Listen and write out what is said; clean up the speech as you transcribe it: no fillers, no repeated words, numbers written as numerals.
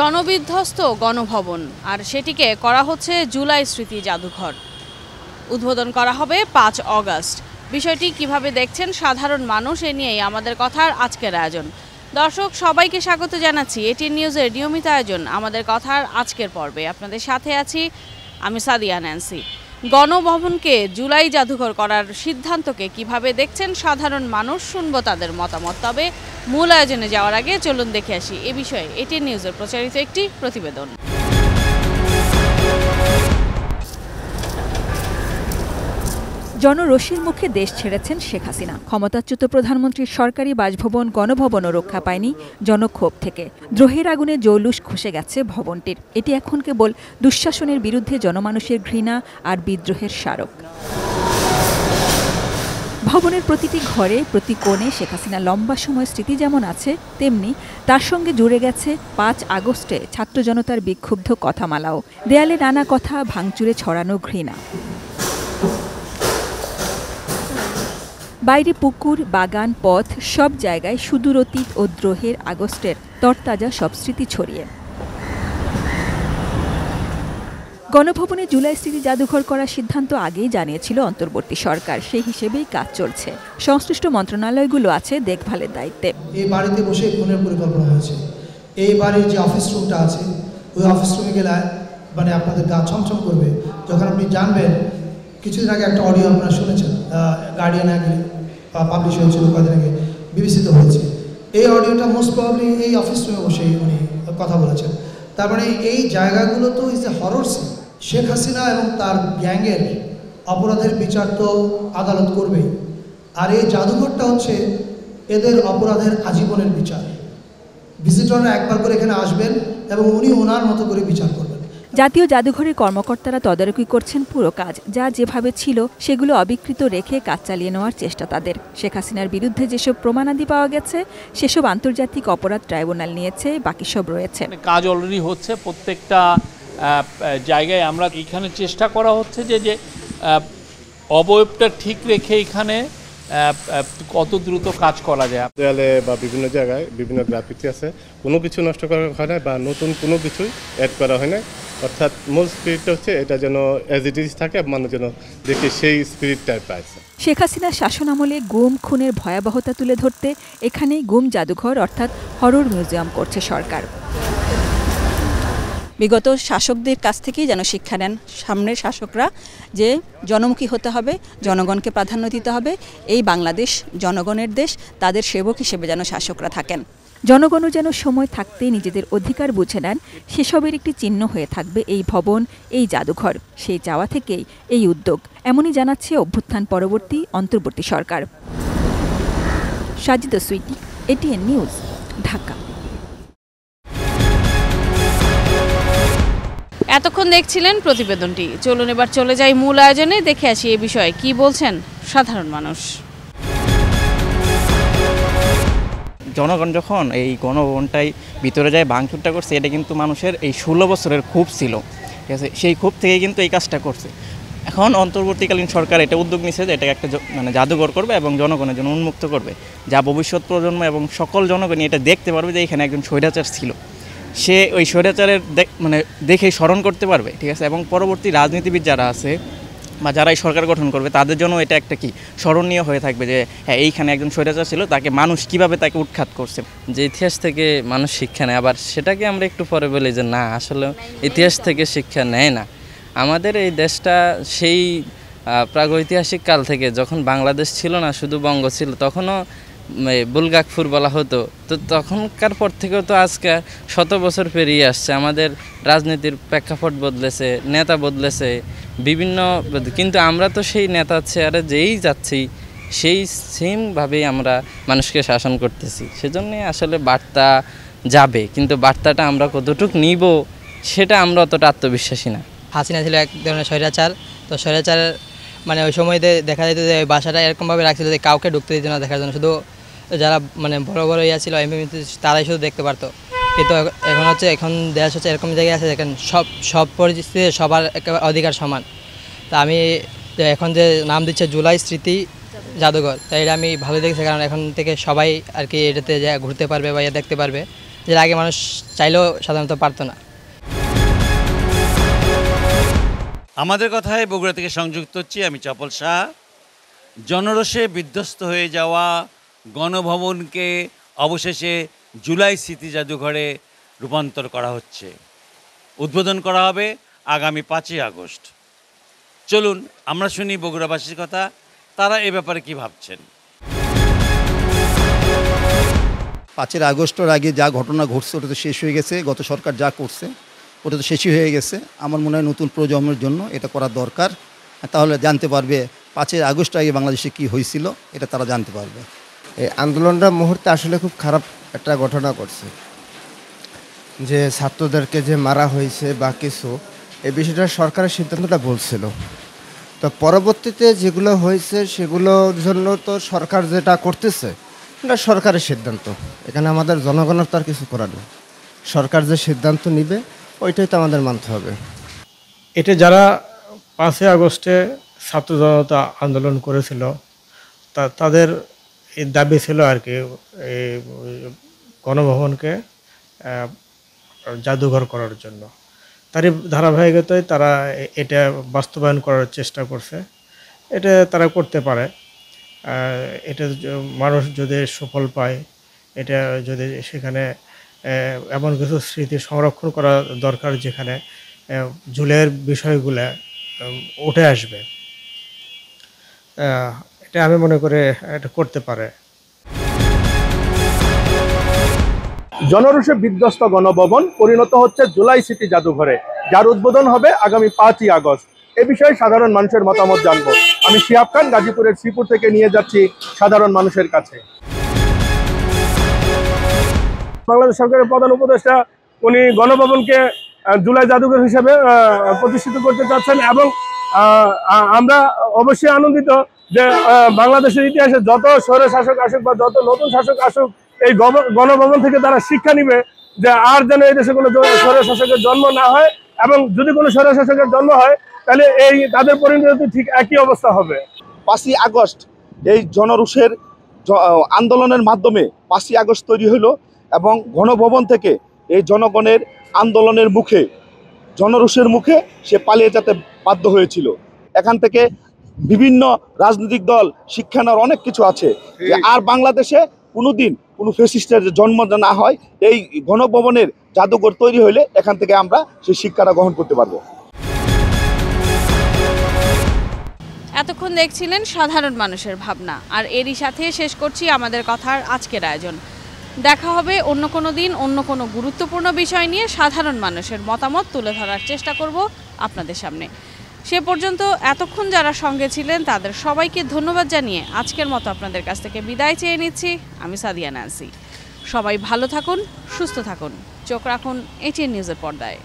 জনবিধ্বস্ত গণভবন আর সেটিকে করা হচ্ছে জুলাই স্মৃতি জাদুঘর। উদ্বোধন করা হবে ৫ অগাস্ট। বিষয়টি কিভাবে দেখছেন সাধারণ মানুষ, এ নিয়েই আমাদের কথার আজকের আয়োজন। দর্শক সবাইকে স্বাগত জানাচ্ছি এটিএন নিউজের নিয়মিত আয়োজন আমাদের কথার আজকের পর্বে। আপনাদের সাথে আছি আমি সাদিয়া ন্যান্সি। গণভবনকে জুলাই জাদুঘর করার সিদ্ধান্তকে কিভাবে দেখছেন সাধারণ মানুষ, শুনবো তাদের মতামত। তবে মূল আয়োজনে যাওয়ার আগে চলুন দেখে আসি এ বিষয়ে এটিএন নিউজের প্রচারিত একটি প্রতিবেদন। জনরোষের মুখে দেশ ছেড়েছেন শেখ হাসিনা। ক্ষমতাচ্যুত প্রধানমন্ত্রীর সরকারি বাসভবন গণভবনও রক্ষা পায়নি জনক্ষোভ থেকে। দ্রোহের আগুনে জৌলুস খসে গেছে ভবনটির। এটি এখন কেবল দুঃশাসনের বিরুদ্ধে জনমানুষের ঘৃণা আর বিদ্রোহের স্মারক। ভবনের প্রতিটি ঘরে, প্রতি কোণে শেখ হাসিনা লম্বা সময় স্মৃতি যেমন আছে, তেমনি তার সঙ্গে জুড়ে গেছে ৫ আগস্টে ছাত্র জনতার বিক্ষুব্ধ কথামালাও। দেয়ালে নানা কথা, ভাঙচুরে ছড়ানো ঘৃণা। বাইরে পুকুর, বাগান, পথ, সব জায়গায় সুদূর অতীত ও দ্রোহের আগস্টের তরতাজা সব স্মৃতি ছড়িয়ে। গণভবনে জুলাই স্মৃতি জাদুঘর করার সিদ্ধান্ত আগেই জানিয়েছিল অন্তর্বর্তী সরকার। সেই হিসেবেই কাজ চলছে। সংশ্লিষ্ট মন্ত্রণালয়গুলো আছে দেখভালের দায়িত্বে। এই বাড়িতে বসে খুনের পরিকল্পনা হয়েছে। এই বাড়ির যে অফিস রুমটা আছে, ওই অফিস রুমে গেলে আপনাদের গা ছমছম করবে যখন আপনি জানবেন। কিছুদিন আগে একটা অডিও আপনারা শুনেছেন, গার্ডিয়ান আগে পাবলিশ হয়েছিল, কয়েকদিন আগে বিবেচিত হয়েছে। এই অডিওটা মোস্ট প্রবাবলি এই অফিস রুমে বসে উনি কথা বলেছেন। তার মানে এই জায়গাগুলো তো is a horror scene. Sheikh Hasina এবং তার গ্যাংয়ের অপরাধের বিচার তো আদালত করবেই, আর এই জাদুঘরটা হচ্ছে এদের অপরাধের আজীবনের বিচার। ভিজিটররা একবার করে এখানে আসবেন এবং উনি ওনার মতো করে বিচার করবেন। জাতীয় জাদুঘরের কর্মকর্তারা তদারকি করছেন পুরো কাজ। যা যেভাবে ছিল সেগুলো অবিকৃত রেখে কাজ চালিয়ে নেওয়ার চেষ্টা তাদের। শেখ হাসিনার বিরুদ্ধে যেসব প্রমাণাদি পাওয়া গেছে সেসব আন্তর্জাতিক অপরাধ ট্রাইব্যুনাল নিয়েছে, বাকি সব রয়েছে। কাজ অলরেডি হচ্ছে প্রত্যেকটা জায়গায়। আমরা এখানে চেষ্টা করা হচ্ছে যে অবয়বটা ঠিক রেখে এখানে কত দ্রুত কাজ করা যায়। দেয়ালে বা বিভিন্ন জায়গায় বিভিন্ন গ্রাফিতি আছে, কোনো কিছু নষ্ট করা হয় না বা নতুন কোনো কিছুই অ্যাড করা হয় না। অর্থাৎ মূল স্পিরিটটা হচ্ছে এটা যেন অ্যাজ ইট ইজ থাকে, মানুষ যেন দেখে সেই স্পিরিটটাই পাইছে। শেখ হাসিনার শাসনামলে গুম খুনের ভয়াবহতা তুলে ধরতে এখানেই গুম জাদুঘর অর্থাৎ হরর মিউজিয়াম করছে সরকার। বিগত শাসকদের কাছ থেকেই যেন শিক্ষা নেন সামনের শাসকরা, যে জনমুখী হতে হবে, জনগণকে প্রাধান্য দিতে হবে। এই বাংলাদেশ জনগণের দেশ, তাদের সেবক হিসেবে যেন শাসকরা থাকেন। জনগণও যেন সময় থাকতে নিজেদের অধিকার বুঝে নেন, সেসবের একটি চিহ্ন হয়ে থাকবে এই ভবন, এই জাদুঘর। সেই চাওয়া থেকেই এই উদ্যোগ, এমনই জানাচ্ছে অভ্যুত্থান পরবর্তী অন্তর্বর্তী সরকার। Sajida Sweety, ATN news, Dhaka. এতক্ষণ দেখছিলেন প্রতিবেদনটি। চলুন এবার চলে যাই মূল আয়োজনে, দেখে আসি এ বিষয়ে কি বলছেন সাধারণ মানুষ। জনগণ যখন এই গণভবনটাই ভিতরে যায় ভাঙচুরটা করছে, এটা কিন্তু মানুষের এই 16 বছরের ক্ষোভ ছিল, ঠিক আছে? সেই ক্ষোভ থেকে কিন্তু এই কাজটা করছে। এখন অন্তর্বর্তীকালীন সরকার এটা উদ্যোগ নিচ্ছে যে এটাকে একটা জাদুঘর করবে এবং জনগণের জন্য উন্মুক্ত করবে, যা ভবিষ্যৎ প্রজন্ম এবং সকল জনগণই এটা দেখতে পারবে যে এখানে একজন স্বৈরাচার ছিল। সে ওই স্বৈরাচারের দেখেই স্মরণ করতে পারবে, ঠিক আছে? এবং পরবর্তী রাজনীতিবিদ যারা আছে বা যারা এই সরকার গঠন করবে তাদের জন্য এটা একটা কি স্মরণীয় হয়ে থাকবে যে হ্যাঁ, এইখানে একজন স্বৈরাচার ছিল, তাকে মানুষ কিভাবে তাকে উৎখাত করছে। যে ইতিহাস থেকে মানুষ শিক্ষা নেয়, আবার সেটাকে আমরা একটু পরে বলি যে না, আসলে ইতিহাস থেকে শিক্ষা নেয় না। আমাদের এই দেশটা সেই প্রাগৈতিহাসিক কাল থেকে, যখন বাংলাদেশ ছিল না, শুধু বঙ্গ ছিল, তখনও বুলগাকফুর বলা হতো। তো তখনকার পর থেকেও তো আজকে 100 বছর পেরিয়ে আসছে। আমাদের রাজনীতির প্রেক্ষাপট বদলেছে, নেতা বদলেছে বিভিন্ন, কিন্তু আমরা তো সেই নেতা চেয়ারে যেই যাচ্ছি সেই সেমভাবেই আমরা মানুষকে শাসন করতেছি। সেজন্য আসলে বার্তা যাবে, কিন্তু বার্তাটা আমরা কতটুকু নিব সেটা আমরা অতটা আত্মবিশ্বাসী না। হাসিনা ছিল এক ধরনের স্বৈরাচার। তো স্বৈরাচার মানে ওই সময় দেখা যেত যে বাসাটা এরকমভাবে রাখছিল যে কাউকে ঢুকতে দিত না দেখার জন্য, শুধু যারা মানে বড় বড় ইয়া ছিল তারাই শুধু দেখতে পারতো। কিন্তু এখন দেশ হচ্ছে এরকম জায়গায় আছে যেখানে সব পরিস্থিতিতে সবার অধিকার সমান। তা আমি এখন যে নাম দিচ্ছে জুলাই স্মৃতি জাদুঘর, তাই এটা আমি ভালো দেখছি, কারণ এখন থেকে সবাই আর কি এটাতে ঘুরতে পারবে বা দেখতে পারবে। যেটা আগে মানুষ চাইলেও সাধারণত পারতো না। আমাদের কথায় বগুড়া থেকে সংযুক্ত হচ্ছি আমি চপল শাহ। জনরোষে বিধ্বস্ত হয়ে যাওয়া গণভবনকে অবশেষে জুলাই স্মৃতি জাদুঘরে রূপান্তর করা হচ্ছে। উদ্বোধন করা হবে আগামী 5ই আগস্ট। চলুন আমরা শুনি বগুড়াবাসীর কথা, তারা এ ব্যাপারে কি ভাবছেন। 5 আগস্টের আগে যা ঘটনা ঘটছে ওটা তো শেষ হয়ে গেছে, গত সরকার যা করছে ওটা তো শেষই হয়ে গেছে। আমার মনে হয় নতুন প্রজন্মের জন্য এটা করা দরকার, তাহলে জানতে পারবে 5 আগস্ট আগে বাংলাদেশে কি হয়েছিল, এটা তারা জানতে পারবে। এই আন্দোলনটা মুহূর্তে আসলে খুব খারাপ একটা ঘটনা করছে, যে ছাত্রদেরকে যে মারা হয়েছে বা কিছু, এই বিষয়টা সরকারের সিদ্ধান্তটা বলছিল। তো পরবর্তীতে যেগুলো হয়েছে সেগুলোর জন্য তো সরকার যেটা করতেছে এটা সরকারের সিদ্ধান্ত, এখানে আমাদের জনগণের তো আর কিছু করার নেই। সরকার যে সিদ্ধান্ত নিবে ওইটাই তো আমাদের মানতে হবে। এটা যারা 5 আগস্টে ছাত্র জনতা আন্দোলন করেছিল তাদের এই দাবি ছিল আর কি, এই গণভবনকে জাদুঘর করার জন্য। তারই ধারাবাহিকতায় তারা এটা বাস্তবায়ন করার চেষ্টা করছে। এটা তারা করতে পারে, এটা মানুষ যদি সুফল পায়, এটা যদি সেখানে এমন কিছু স্মৃতি সংরক্ষণ করা দরকার যেখানে জুলাইয়ের বিষয়গুলো উঠে আসবে, এটা আমি মনে করি এটা করতে পারে। জনরোষে বিধ্বস্ত গণভবন পরিণত হচ্ছে জুলাই স্মৃতি জাদুঘরে, যার উদ্বোধন হবে আগামী 5ই আগস্ট। এ বিষয়ে সাধারণ মানুষের মতামত জানব। আমি শিহাব খান গাজীপুরের শ্রীপুর থেকে নিয়ে যাচ্ছি সাধারণ মানুষের কাছে। বাংলাদেশ সরকারের প্রধান উপদেষ্টা উনি গণভবনকে জুলাই জাদুঘর হিসেবে প্রতিষ্ঠিত করতে চাচ্ছেন, এবং আমরা অবশ্যই আনন্দিত যে বাংলাদেশের ইতিহাসে যত স্বৈরশাসক আসুক বা যত নতুন শাসক আসুক, এই গণভবন থেকে তারা শিক্ষা নিবে যে আর যেন এই দেশে কোনো স্বৈরশাসকের জন্ম না হয়, এবং যদি কোনো স্বৈরশাসকের জন্ম হয় তাহলে এই তাদের পরিণতি ঠিক একই অবস্থা হবে। 5ই আগস্ট এই জনরোষের আন্দোলনের মাধ্যমে 5ই আগস্ট তৈরি হলো, এবং গণভবন থেকে এই জনগণের আন্দোলনের মুখে, জনরোষের মুখে সে পালিয়ে যেতে বাধ্য হয়েছিল। এখান থেকে বিভিন্ন রাজনৈতিক দল শিক্ষা নেওয়ার অনেক কিছু আছে, যে আর বাংলাদেশে কোনোদিন কোনো ফ্যাসিস্টের জন্ম না হয়, এই গণভবনের জাদুঘর তৈরি হলে এখান থেকে আমরা সেই শিক্ষাটা গ্রহণ করতে পারবো। এতক্ষণ দেখছিলেন সাধারণ মানুষের ভাবনা, আর এরই সাথে শেষ করছি আমাদের কথার আজকের আয়োজন। দেখা হবে অন্য কোনো দিন অন্য কোনো গুরুত্বপূর্ণ বিষয় নিয়ে সাধারণ মানুষের মতামত তুলে ধরার চেষ্টা করব আপনাদের সামনে। সে পর্যন্ত এতক্ষণ যারা সঙ্গে ছিলেন তাদের সবাইকে ধন্যবাদ জানিয়ে আজকের মতো আপনাদের কাছ থেকে বিদায় চেয়ে নিচ্ছি। আমি সাদিয়া ন্যান্সি। সবাই ভালো থাকুন, সুস্থ থাকুন, চোখ রাখুন ATN নিউজের পর্দায়।